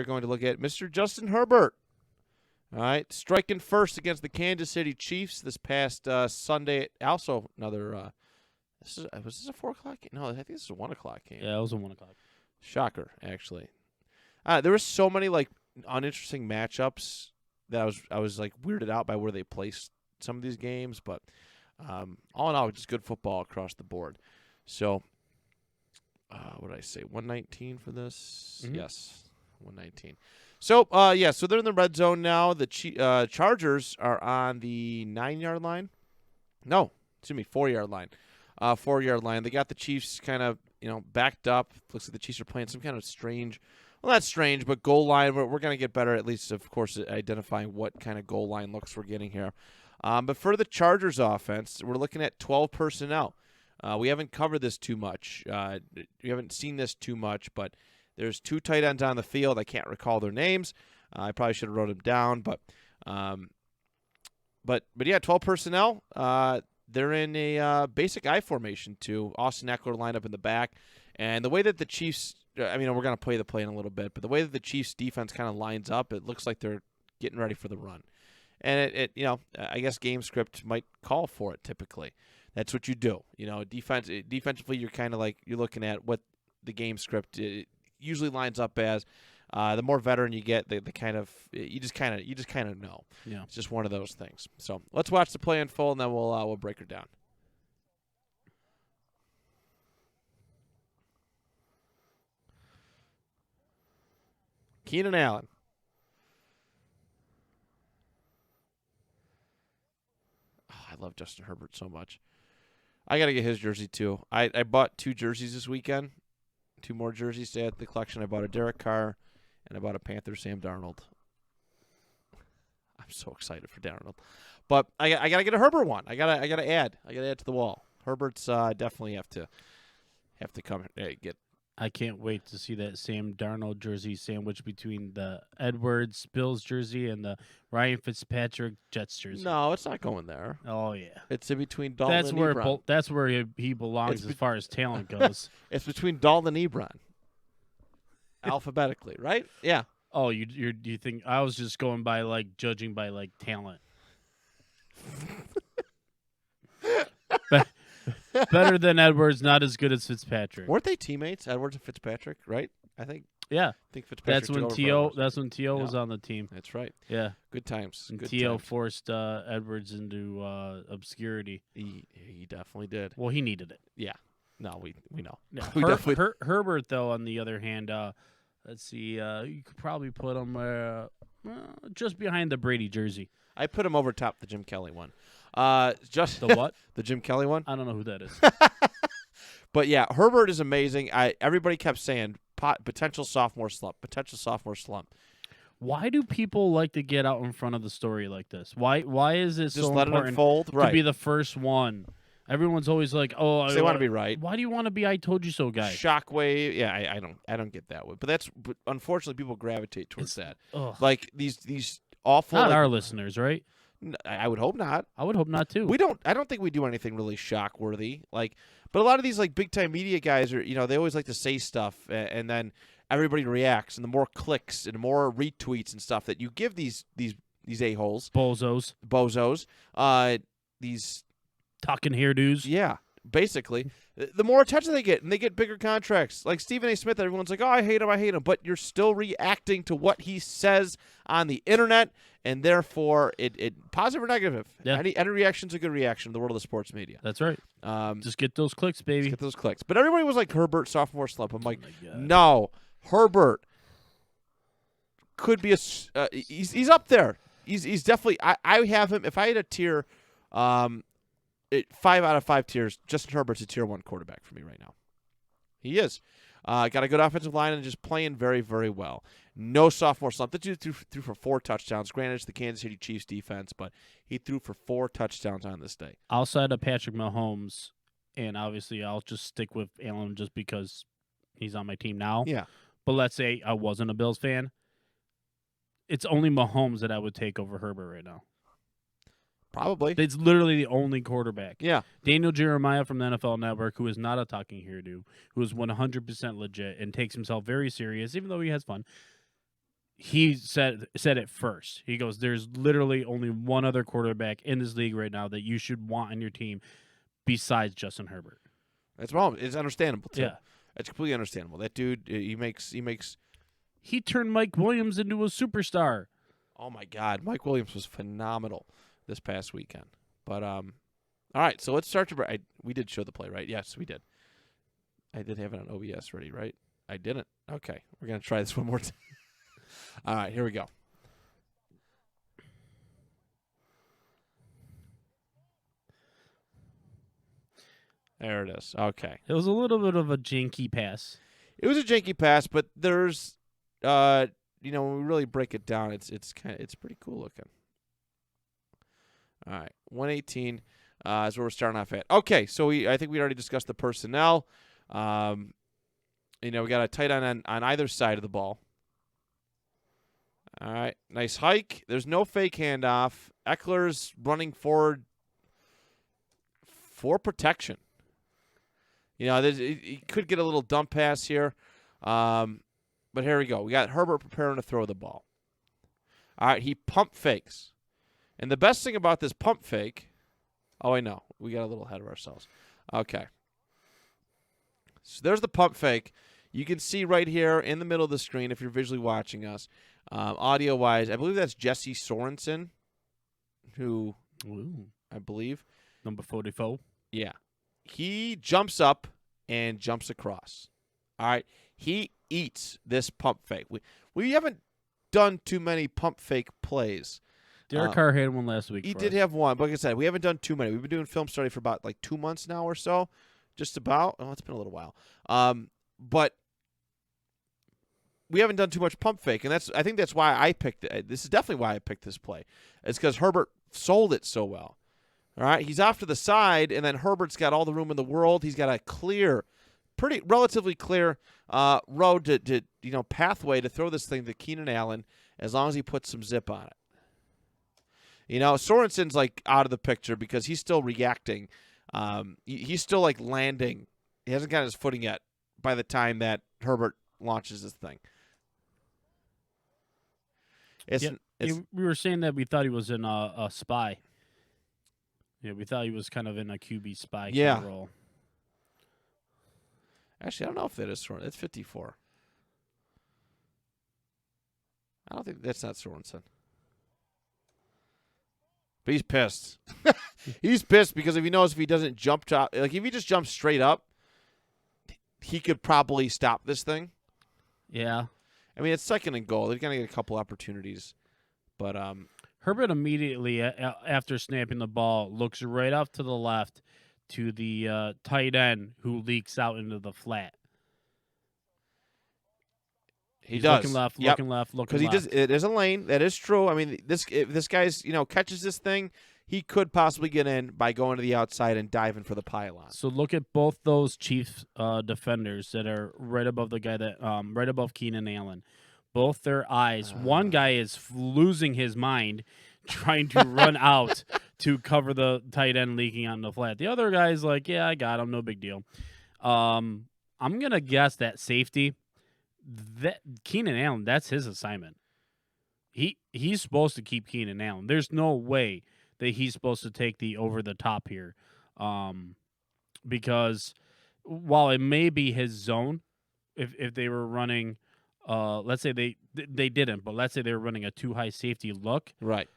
going to look at Mr. Justin Herbert. All right, striking first against the Kansas City Chiefs this past Sunday. Also, another. Was this a 4 o'clock game? No, I think this is a 1 o'clock game. Yeah, it was a 1 o'clock. Shocker, actually. There were so many uninteresting matchups that I was weirded out by where they placed some of these games, but all in all, just good football across the board. So, what did I say? 119 for this? Mm-hmm. Yes, 119. So, so they're in the red zone now. The Chargers are on the 9-yard line. No, excuse me, 4-yard line. 4-yard line. They got the Chiefs kind of, backed up. Looks like the Chiefs are playing some kind of strange, well, not strange, but goal line. We're going to get better, at least, of course, at identifying what kind of goal line looks we're getting here. But for the Chargers offense, we're looking at 12 personnel. We haven't covered this too much. We haven't seen this too much, but there's 2 tight ends on the field. I can't recall their names. I probably should have wrote them down, but yeah, 12 personnel. They're in a basic I formation too. Austin Eckler lined up in the back, and the way that the Chiefs, we're going to play the play in a little bit, but the way that the Chiefs defense kind of lines up, it looks like they're getting ready for the run. And I guess game script might call for it. Typically, that's what you do. Defensively, you're kind of you're looking at what the game script usually lines up as. The more veteran you get, the kind of you just kind of know. Yeah, it's just one of those things. So let's watch the play in full, and then we'll break her down. Keenan Allen. Oh, I love Justin Herbert so much. I got to get his jersey too. I bought 2 jerseys this weekend. 2 more jerseys to add to the collection. I bought a Derek Carr, and I bought a Panther Sam Darnold. I'm so excited for Darnold. But I got to get a Herbert one. I got to add to the wall. Herbert's definitely have to come get. I can't wait to see that Sam Darnold jersey sandwiched between the Edwards Bills jersey and the Ryan Fitzpatrick Jets jersey. No, it's not going there. Oh yeah, it's in between Dalton and Ebron. That's where he belongs as far as talent goes. It's between Dalton and Ebron. Alphabetically, right? Yeah. Oh, you think I was just going by judging by talent? Better than Edwards, not as good as Fitzpatrick. Weren't they teammates, Edwards and Fitzpatrick? Right? I think Fitzpatrick. That's when T.O. was on the team. That's right. Yeah. Good times. And T.O. forced Edwards into obscurity. He definitely did. Well, he needed it. Yeah. No, we know. Yeah. Herbert, though, on the other hand, let's see, you could probably put him just behind the Brady jersey. I put him over top the Jim Kelly one. Just the what? The Jim Kelly one. I don't know who that is. But yeah, Herbert is amazing. Everybody kept saying potential sophomore slump. Why do people like to get out in front of the story like this? Why is it just so let important it unfold? to be the first one? Everyone's always like, "Oh, they want to be right." Why do you want to be "I told you so" guy? Shockwave. Yeah, I don't get that one. But unfortunately people gravitate towards that. Ugh. Like these awful. Not our listeners, right? I would hope not. I would hope not too. I don't think we do anything really shock worthy. But a lot of these big time media guys are, they always like to say stuff, and then everybody reacts, and the more clicks and the more retweets and stuff that you give these a-holes, bozos, these talking hairdos. Yeah, basically, the more attention they get, and they get bigger contracts. Like Stephen A. Smith, everyone's like, "Oh, I hate him," but you're still reacting to what he says on the internet, and therefore, it positive or negative. Yeah. Any reaction's a good reaction in the world of the sports media. That's right. Just get those clicks, baby. Just get those clicks. But everybody was like Herbert sophomore slump. I'm like, no, Herbert could be he's up there. He's definitely. I have him. If I had a tier, 5 out of 5 tiers, Justin Herbert's a tier 1 quarterback for me right now. He is. Got a good offensive line and just playing very, very well. No sophomore slump. The dude threw for 4 touchdowns. Granted, it's the Kansas City Chiefs defense, but he threw for 4 touchdowns on this day. Outside of Patrick Mahomes, and obviously I'll just stick with Allen just because he's on my team now. Yeah. But let's say I wasn't a Bills fan. It's only Mahomes that I would take over Herbert right now. Probably. It's literally the only quarterback. Yeah. Daniel Jeremiah from the NFL Network, who is not a talking hairdo, who is 100% legit and takes himself very serious, even though he has fun. he said it first. He goes, "There's literally only one other quarterback in this league right now that you should want on your team besides Justin Herbert." That's wrong. It's understandable too. Yeah. It's completely understandable. That dude, he makes. He turned Mike Williams into a superstar. Oh my God, Mike Williams was phenomenal this past weekend. But all right, so let's start to. We did show the play, right? Yes, we did. I did have it on OBS ready, right? I didn't. Okay, we're gonna try this one more time. All right, here we go. There it is. Okay. It was a little bit of a janky pass. It was a janky pass, but there's, when we really break it down, it's pretty cool looking. All right, 118 is where we're starting off at. Okay, so I think we already discussed the personnel. We got a tight end on either side of the ball. All right, nice hike. There's no fake handoff. Eckler's running forward for protection. He could get a little dump pass here. But here we go. We got Herbert preparing to throw the ball. All right, he pump fakes. And the best thing about this pump fake, I know. We got a little ahead of ourselves. Okay. So there's the pump fake. You can see right here in the middle of the screen if you're visually watching us. Audio-wise, I believe that's Jesse Sorensen, who I believe. Number 44. Yeah. He jumps up and jumps across. All right. He eats this pump fake. We haven't done too many pump fake plays. Derek Carr had one last week. He did have one, but like I said, we haven't done too many. We've been doing film study for about 2 months now or so, just about. Oh, it's been a little while. But we haven't done too much pump fake, and I think that's why I picked it. This is definitely why I picked this play. It's because Herbert sold it so well. All right, he's off to the side, and then Herbert's got all the room in the world. He's got a relatively clear road to pathway to throw this thing to Keenan Allen as long as he puts some zip on it. Sorensen's out of the picture because he's still reacting. He's still landing. He hasn't got his footing yet by the time that Herbert launches this thing. We were saying that we thought he was in a spy. Yeah, we thought he was kind of in a QB spy kind of role. Actually, I don't know if that is Sorensen. It's 54. I don't think that's not Sorensen. But he's pissed. He's pissed because if he doesn't jump top, if he just jumps straight up, he could probably stop this thing. Yeah. I mean, it's second and goal. They're going to get a couple opportunities. But Herbert immediately, after snapping the ball, looks right off to the left to the tight end who leaks out into the flat. He's does. Looking left, looking left. Because it is a lane. That is true. I mean, if this guy's, catches this thing, he could possibly get in by going to the outside and diving for the pylon. So look at both those Chiefs defenders that are right above the guy right above Keenan Allen. Both their eyes. One guy is losing his mind trying to run out to cover the tight end leaking on the flat. The other guy's like, yeah, I got him. No big deal. I'm going to guess that safety, that Keenan Allen, that's his assignment. He's supposed to keep Keenan Allen. There's no way that he's supposed to take the over the top here. Because while it may be his zone, if they were running let's say they didn't, but let's say they were running a too high safety look. Right.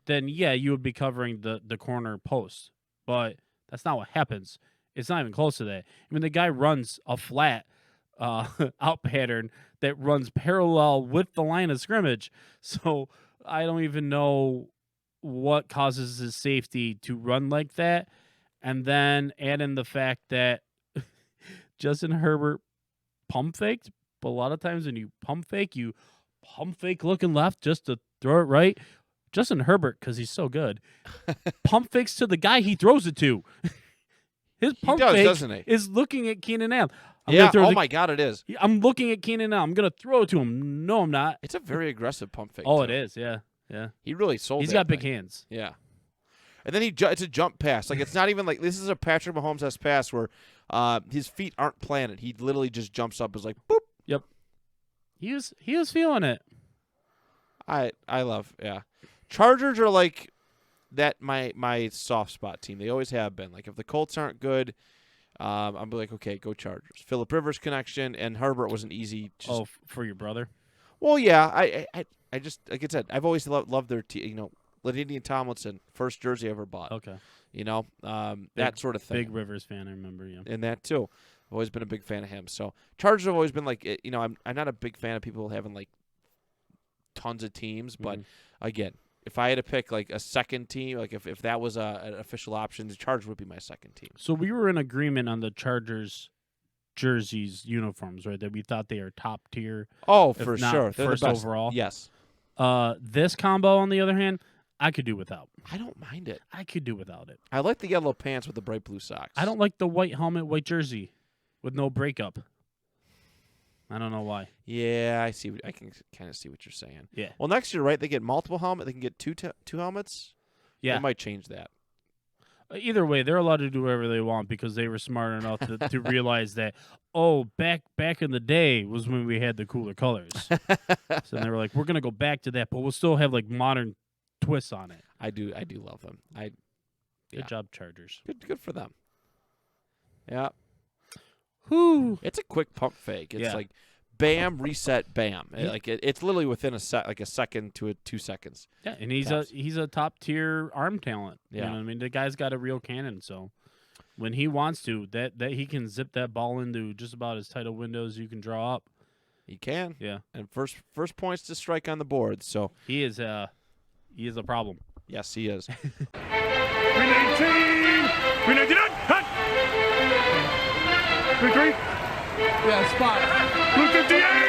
Then yeah, you would be covering the corner post. But that's not what happens. It's not even close to that. I mean, the guy runs a flat out pattern that runs parallel with the line of scrimmage. So I don't even know what causes his safety to run like that. And then add in the fact that Justin Herbert pump faked. But a lot of times when you pump fake looking left just to throw it right. Justin Herbert, because he's so good, pump fakes to the guy he throws it to. His pump fake is looking at Keenan Allen. My God, it is. I'm looking at Keenan Allen. I'm going to throw it to him. No, I'm not. It's a very aggressive pump fake. Oh, it is, yeah. He really sold it. He's got big hands. Yeah. And then it's a jump pass. It's not even this is a Patrick Mahomes-esque pass where his feet aren't planted. He literally just jumps up, is like, boop. Yep. He was feeling it. I love Chargers are like that my soft spot team. They always have been. Like if the Colts aren't good, I'm like, okay, go Chargers. Phillip Rivers connection and Herbert was an easy. For your brother? Well, yeah. I just like I said, I've always loved their team. You know, LaDainian Tomlinson, first jersey I ever bought. Okay. You know, that sort of thing. Big Rivers fan, I remember. Yeah. And that too. I've always been a big fan of him. So Chargers have always been like, you know, I'm not a big fan of people having like tons of teams, but again, if I had to pick like a second team, like if that was an official option, the Chargers would be my second team. So we were in agreement on the Chargers jerseys, uniforms, right? That we thought they are top tier. Oh, for sure. They're First the best. overall. Yes. This combo, on the other hand, I could do without. I don't mind it. I could do without it. I like the yellow pants with the bright blue socks. I don't like the white helmet, white jersey with no breakup. I don't know why. Yeah, I see. I can kind of see what you're saying. Yeah. Well, next year, right? They get multiple helmets. They can get two helmets. Yeah. They might change that. Either way, they're allowed to do whatever they want because they were smart enough to realize that, back in the day was when we had the cooler colors. So they were like, we're going to go back to that, but we'll still have like modern twists on it. I do love them. Good job, Chargers. Good for them. Yeah. Whew. It's a quick pump fake. It's Yeah. like bam, reset, bam. Yeah. Like it's literally within a second to 2 seconds. Yeah, and he's Tops. a top tier arm talent. Yeah. You know what I mean? The guy's got a real cannon, so when he wants to, that he can zip that ball into just about as tight a window as you can draw up. He can. Yeah. And first points to strike on the board. So He is a problem. yes, he is. 319! 399! Hut! 33! Yeah, spot. Blue 58!